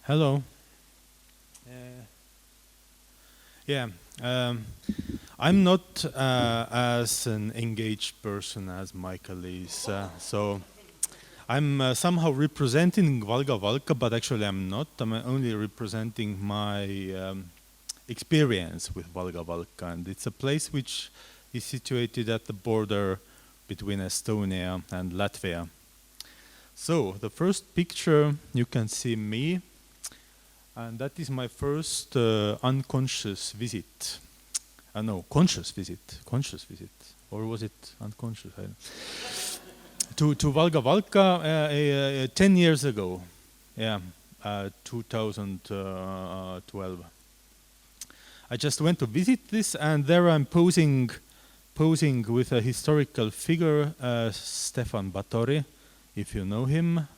Hello. Yeah, I'm not as an engaged person as Michael is, so I'm somehow representing Valgka, but actually I'm not. I'm only representing my experience with Valgka, and it's a place which is situated at the border between Estonia and Latvia. So the first picture, you can see me. And that is my first unconscious visit. No, conscious visit. Conscious visit. Or was it unconscious? To Valgka 10 years ago. Yeah, 2012. I just went to visit this, and there I'm posing with a historical figure, Stefan Batory. If you know him,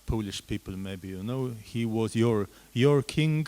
Polish people maybe you know, he was your king.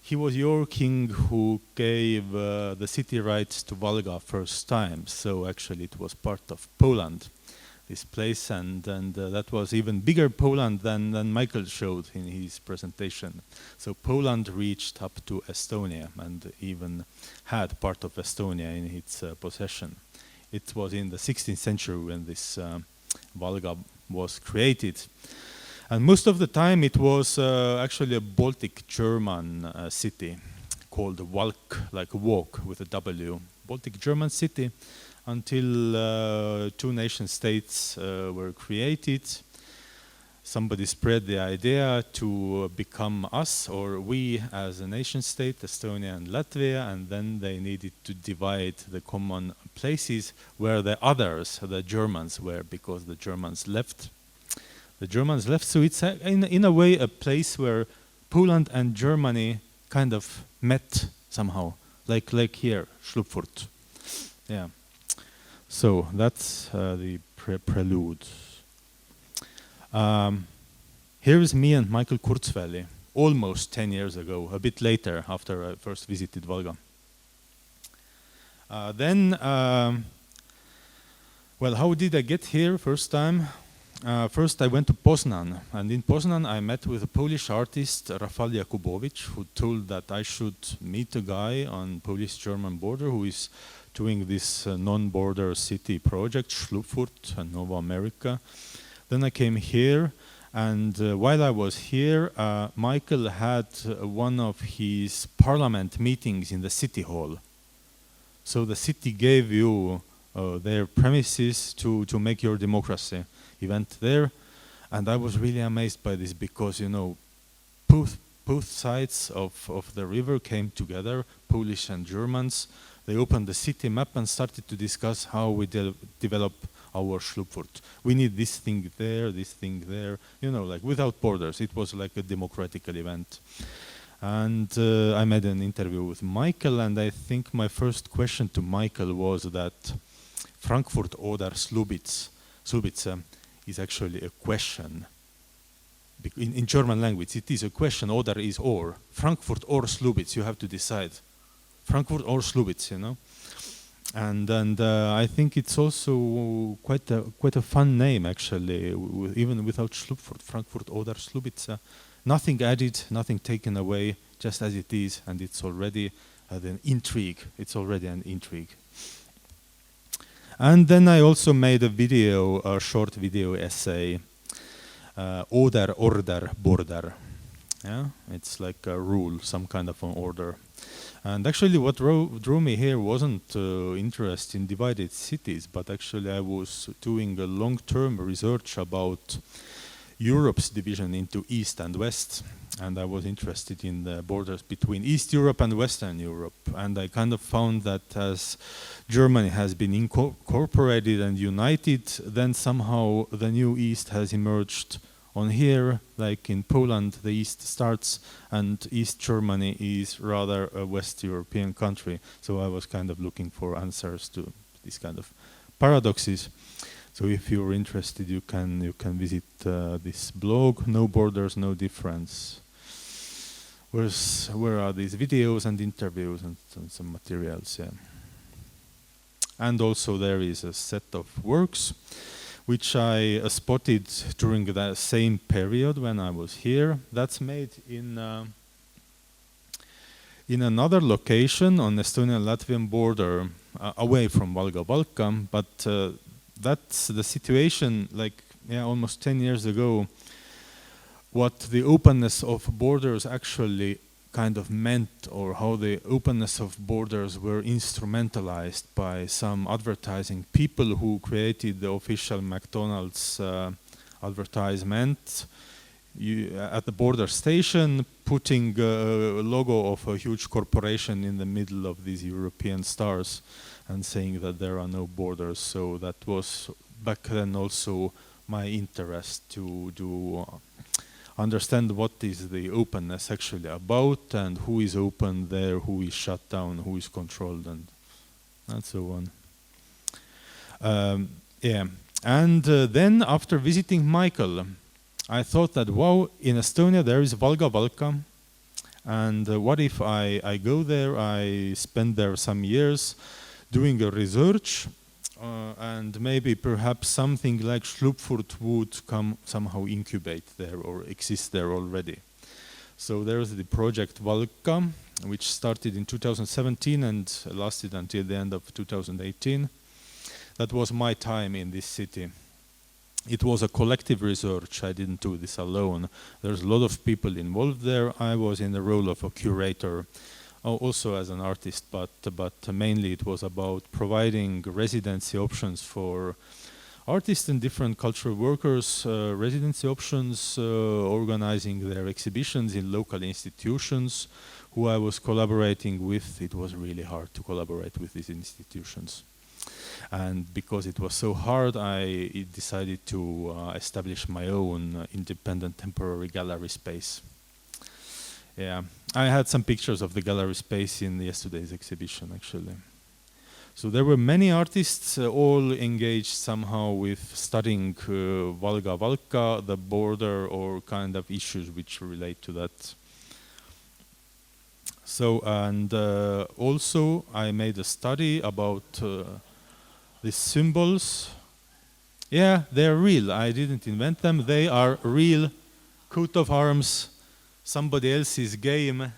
He was your king who gave the city rights to Valga first time. So actually it was part of Poland, this place, and that was even bigger Poland than Michael showed in his presentation. So Poland reached up to Estonia and even had part of Estonia in its possession. It was in the 16th century when this Valga was created. And most of the time it was actually a Baltic German city called Valk, like walk with a W. Baltic German city until two nation states were created. Somebody spread the idea to become us, or we as a nation state, Estonia and Latvia, and then they needed to divide the common places where the others, the Germans, were, because the Germans left. So it's in a way a place where Poland and Germany kind of met somehow, like here, Schlupfurt. Yeah. So that's the prelude. Here is me and Michael Kurzwelle, almost 10 years ago, a bit later, after I first visited Valga. Well, how did I get here first time? First I went to Poznan, and in Poznan I met with a Polish artist, Rafał Jakubowicz, who told that I should meet a guy on Polish-German border who is doing this non-border city project, Schlupfurt and Nova America. Then I came here, and while I was here, Michael had one of his parliament meetings in the city hall. So the city gave you their premises to make your democracy. He went there, and I was really amazed by this because, you know, both sides of the river came together, Polish and Germans. They opened the city map and started to discuss how we develop our Schlupfurt. We need this thing there, you know, like without borders. It was like a democratical event. And I made an interview with Michael, and I think my first question to Michael was that Frankfurt oder Słubice is actually a question. In German language, it is a question. Oder is or. Frankfurt or Słubice, you have to decide. Frankfurt or Słubice, you know. And I think it's also quite a fun name actually, even without Schlupfurt. Frankfurt oder Słubice. Nothing added, nothing taken away, just as it is, and it's already an intrigue. It's already an intrigue. And then I also made a short video essay, Order, Border. Yeah, it's like a rule, some kind of an order. And actually what drew me here wasn't interest in divided cities, but actually I was doing a long-term research about Europe's division into East and West. And I was interested in the borders between East Europe and Western Europe. And I kind of found that as Germany has been incorporated and united, then somehow the new East has emerged on here, like in Poland, the East starts, and East Germany is rather a West European country. So I was kind of looking for answers to these kind of paradoxes. So if you're interested, you can visit this blog, No Borders, No Difference. Where are these videos and interviews and some materials? Yeah. And also there is a set of works which I spotted during the same period when I was here. That's made in another location on Estonian-Latvian border, away from Valga, but that's the situation like almost 10 years ago, what the openness of borders actually kind of meant, or how the openness of borders were instrumentalized by some advertising people who created the official McDonald's advertisement at the border station, putting a logo of a huge corporation in the middle of these European stars and saying that there are no borders. So that was back then also my interest to understand what is the openness actually about, and who is open there, who is shut down, who is controlled, and so on. And then after visiting Michael, I thought that, wow, in Estonia there is Valga, and what if I go there, I spend there some years doing a research, and maybe perhaps something like Schlupfurt would come somehow incubate there or exist there already. So there's the project Valgka, which started in 2017 and lasted until the end of 2018. That was my time in this city. It was a collective research. I didn't do this alone. There's a lot of people involved there. I was in the role of a curator, also as an artist, but mainly it was about providing residency options for artists and different cultural workers, residency options, organizing their exhibitions in local institutions who I was collaborating with. It was really hard to collaborate with these institutions. And because it was so hard, I decided to establish my own independent temporary gallery space. Yeah, I had some pictures of the gallery space in yesterday's exhibition, actually. So there were many artists, all engaged somehow with studying Valga, the border, or kind of issues which relate to that. So, and also I made a study about these symbols. Yeah, they're real. I didn't invent them. They are real coat of arms. Somebody else's game,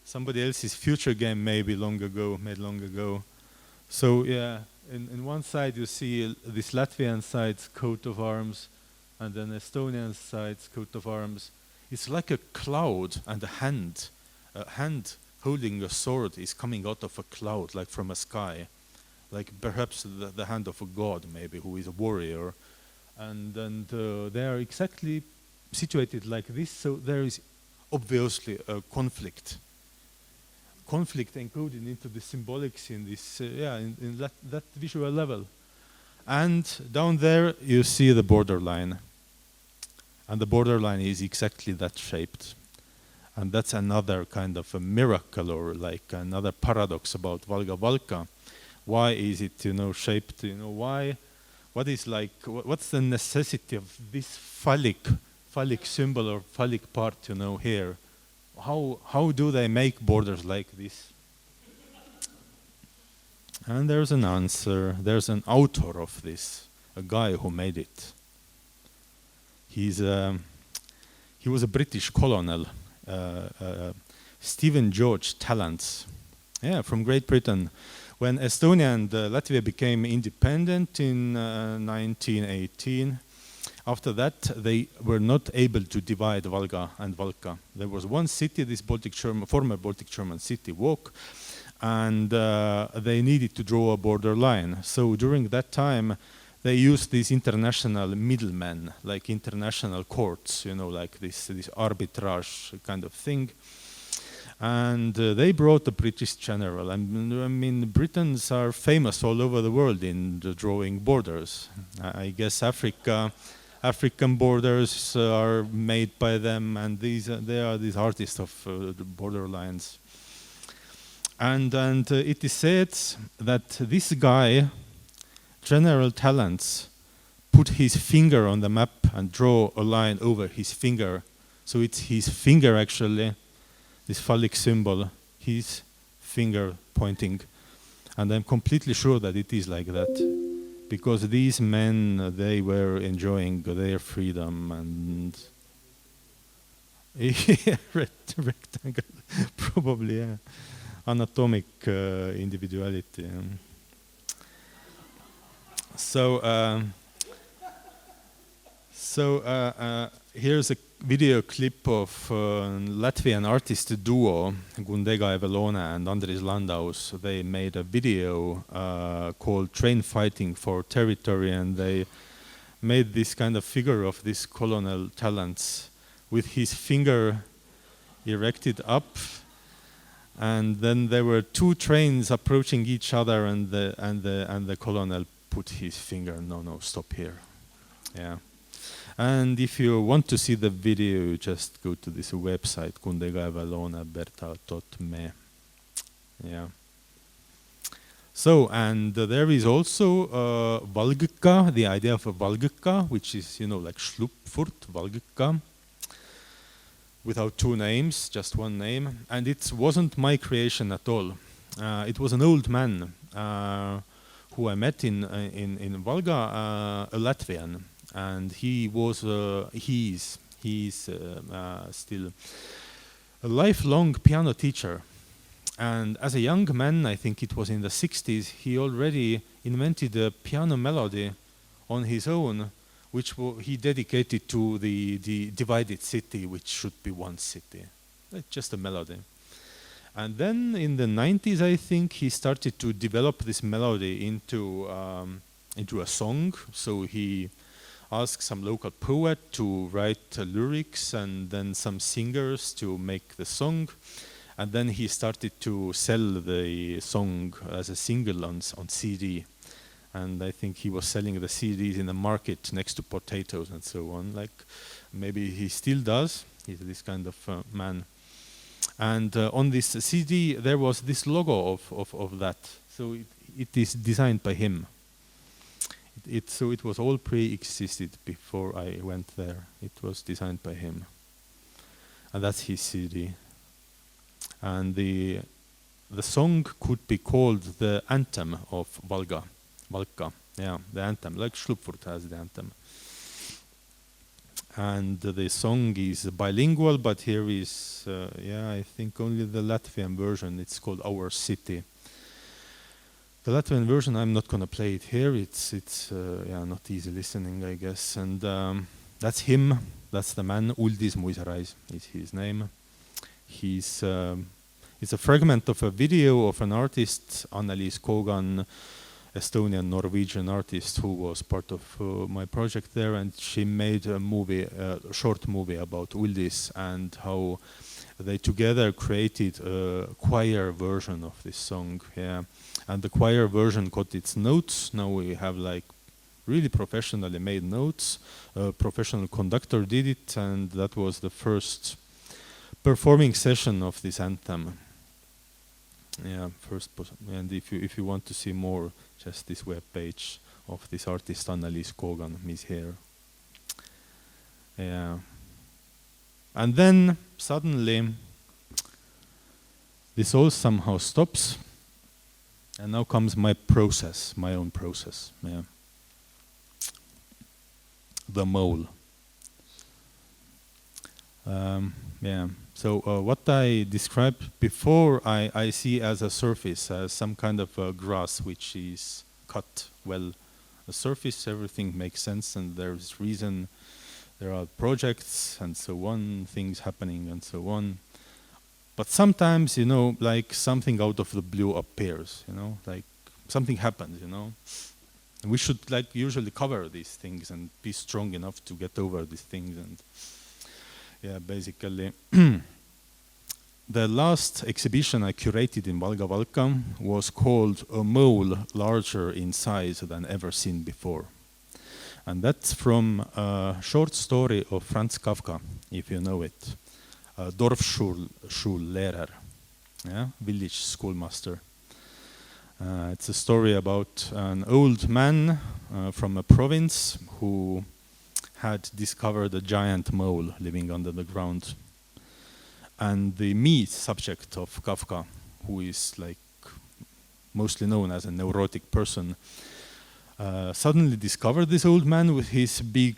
somebody else's future game, maybe made long ago. So yeah, in one side you see this Latvian side's coat of arms, and then Estonian side's coat of arms. It's like a cloud, and a hand holding a sword is coming out of a cloud, like from a sky, like perhaps the hand of a god, maybe, who is a warrior, and they are exactly situated like this. So there is obviously a conflict encoded into the symbolics in this, in that visual level. And down there you see the borderline, and the borderline is exactly that shaped. And that's another kind of a miracle, or like another paradox about Valga. Why is it, shaped? Why? What is like? What's the necessity of this phallic symbol or phallic part, here? How do they make borders like this? And there's an answer. There's an author of this, a guy who made it. He was a British colonel, Stephen George Tallants, from Great Britain. When Estonia and Latvia became independent in 1918, after that, they were not able to divide Valga and Valka. There was one city, this former Baltic German city, Walk, and they needed to draw a border line. So during that time, they used these international middlemen, like international courts, like this arbitrage kind of thing. And they brought the British general. I mean, Britons are famous all over the world in drawing borders. I guess African borders are made by them, and they are these artists of the border lines. And it is said that this guy, General Tallants, put his finger on the map and draw a line over his finger. So it's his finger actually, this phallic symbol, his finger pointing. And I'm completely sure that it is like that. because these men, they were enjoying their freedom and yeah, rectangle, probably, yeah. Anatomic individuality. So here's a video clip of Latvian artist duo Gundega Evelone and Andris Landaus. They made a video called Train Fighting for Territory, and they made this kind of figure of this colonel talents with his finger erected up, and then there were two trains approaching each other, and the colonel put his finger, no, stop here. Yeah. And if you want to see the video, just go to this website, kundegaevalona.berta.me. Yeah. So, and there is also Valgka, the idea of a Valgka, which is, like Schlupfurt, Valgka, without two names, just one name. And it wasn't my creation at all. It was an old man who I met in Valga, a Latvian. And he was, he's still a lifelong piano teacher. And as a young man, I think it was in the 60s, he already invented a piano melody on his own, which he dedicated to the divided city, which should be one city. Just a melody. And then in the 90s, I think, he started to develop this melody into a song. So he asked some local poet to write lyrics, and then some singers to make the song. And then he started to sell the song as a single on CD. And I think he was selling the CDs in the market next to potatoes and so on. Like, maybe he still does. He's this kind of man. And on this CD, there was this logo of that. So it is designed by him. So it was all pre-existed before I went there. It was designed by him. And that's his CD. And the song could be called the anthem of Valgka, yeah, the anthem, like Schlupfurt has the anthem. And the song is bilingual, but here is, I think only the Latvian version. It's called Our City. The Latvian version, I'm not gonna play it here. It's not easy listening, I guess. And that's him. That's the man. Uldis Muisarais is his name. It's a fragment of a video of an artist, Annelies Kogan, Estonian Norwegian artist who was part of my project there, and she made a short movie about Uldis and how they together created a choir version of this song. Yeah, and the choir version got its notes. Now we have like really professionally made notes. A professional conductor did it, and that was the first performing session of this anthem. Yeah, and if you want to see more, just this web page of this artist Annelies Kogan is here. Yeah. And then suddenly this all somehow stops, and now comes my process, my own process. Yeah. The mole. So what I described before, I see as a surface, as some kind of grass which is cut well. The surface, everything makes sense, and there's reason. There are projects and so on, things happening and so on. But sometimes, like something out of the blue appears, like something happens, And we should like usually cover these things and be strong enough to get over these things. And yeah, basically, the last exhibition I curated in Valgka was called A Mole Larger in Size Than Ever Seen Before. And that's from a short story of Franz Kafka, if you know it. Dorfschullehrer, yeah? Village schoolmaster. It's a story about an old man from a province who had discovered a giant mole living under the ground. And the me subject of Kafka, who is like mostly known as a neurotic person, suddenly discovered this old man with his big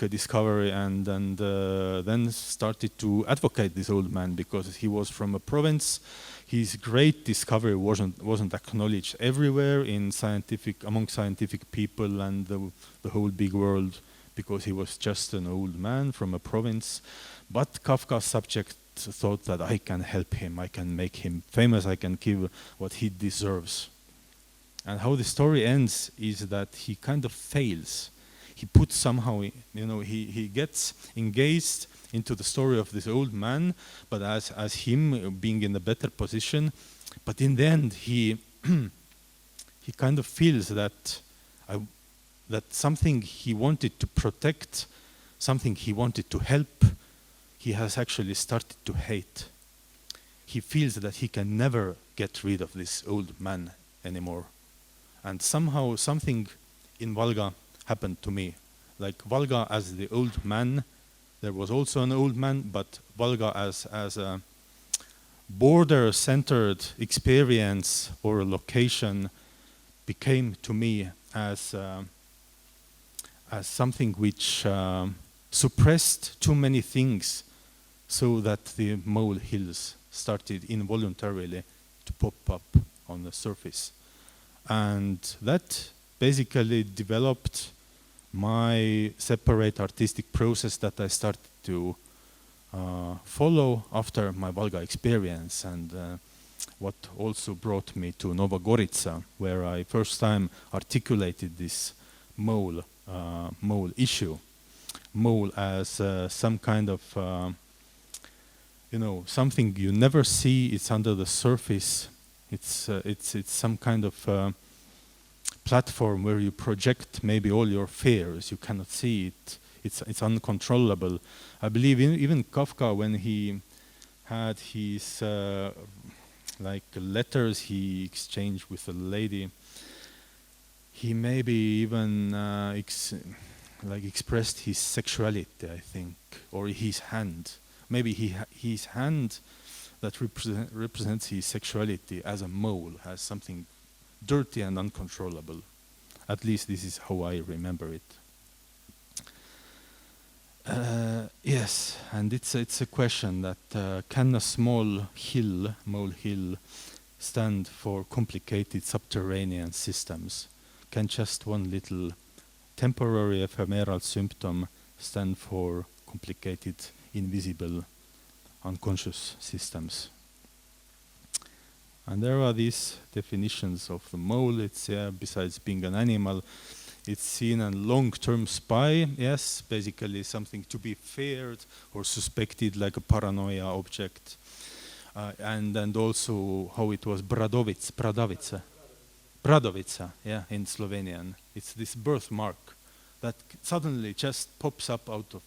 discovery, and then started to advocate this old man because he was from a province. His great discovery wasn't acknowledged everywhere among scientific people and the whole big world, because he was just an old man from a province. But Kafka's subject thought that I can help him, I can make him famous, I can give what he deserves. And how the story ends is that he kind of fails. He puts somehow, he gets engaged into the story of this old man, but as him being in a better position. But in the end, he he kind of feels that something he wanted to protect, something he wanted to help, he has actually started to hate. He feels that he can never get rid of this old man anymore. And somehow something in Valga happened to me. Like Valga as the old man, there was also an old man, but Valga as a border-centered experience or a location became to me as something which suppressed too many things, so that the molehills started involuntarily to pop up on the surface. And that basically developed my separate artistic process that I started to follow after my Valga experience, and what also brought me to Nova Gorica, where I first time articulated this mole issue. Mole as some kind of something you never see. It's under the surface. It's some kind of platform where you project maybe all your fears. You cannot see it. It's uncontrollable. I believe even Kafka, when he had his letters he exchanged with a lady, he maybe even expressed his sexuality, I think, or his hand. Maybe his hand that represents his sexuality as a mole, as something dirty and uncontrollable. At least this is how I remember it. Yes, and it's a question that can a small molehill, stand for complicated subterranean systems? Can just one little temporary ephemeral symptom stand for complicated, invisible, unconscious systems? And there are these definitions of the mole. It's besides being an animal, it's seen a long-term spy. Yes, basically something to be feared or suspected, like a paranoia object. And also how it was Bradavica, yeah, in Slovenian. It's this birthmark that suddenly just pops up out of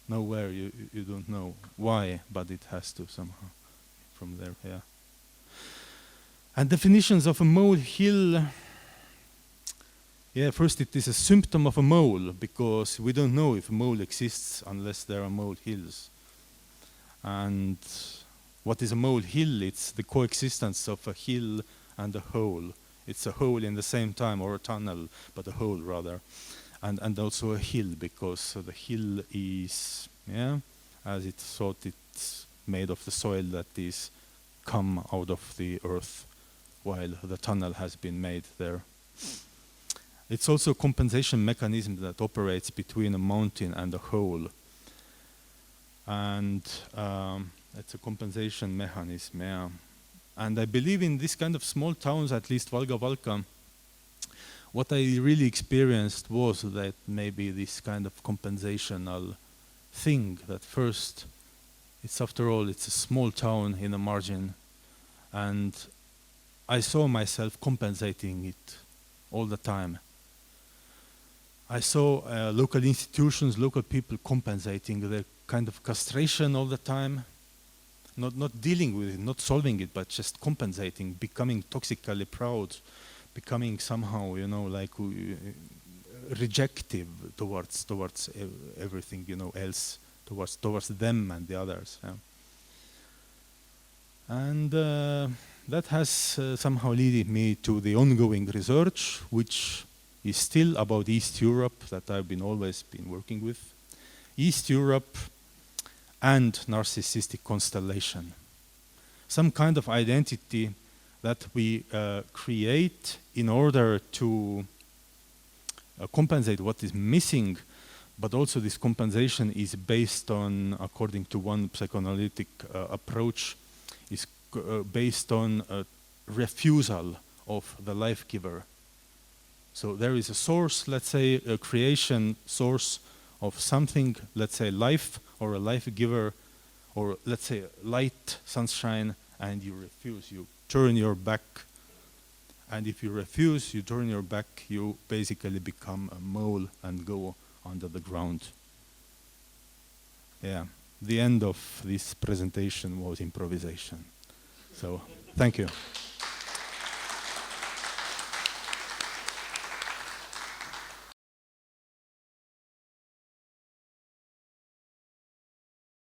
nowhere. You don't know why, but it has to somehow from there, yeah. And definitions of a molehill. Yeah, first it is a symptom of a mole, because we don't know if a mole exists unless there are molehills. And what is a molehill? It's the coexistence of a hill and a hole. It's a hole in the same time, or a tunnel, but a hole rather. And also a hill, because the hill is, yeah, as it's thought, it's made of the soil that is come out of the earth, while the tunnel has been made there. It's also a compensation mechanism that operates between a mountain and a hole. And it's a compensation mechanism, yeah. And I believe in this kind of small towns, at least Valga, what I really experienced was that maybe this kind of compensational thing, that first, it's after all, it's a small town in a margin, and I saw myself compensating it all the time. I saw local institutions, local people compensating their kind of castration all the time, not dealing with it, not solving it, but just compensating, becoming toxically proud, becoming somehow, rejective towards everything, else, towards them and the others. Yeah. And that has somehow led me to the ongoing research, which is still about East Europe that I've been always been working with. East Europe and narcissistic constellation. Some kind of identity that we create in order to compensate what is missing, but also this compensation is based on, according to one psychoanalytic approach, is based on a refusal of the life giver. So there is a source, let's say a creation source of something, let's say life or a life giver, or let's say light, sunshine, and you refuse, you turn your back. And if you refuse, you turn your back, you basically become a mole and go under the ground. Yeah, the end of this presentation was improvisation. So, thank you.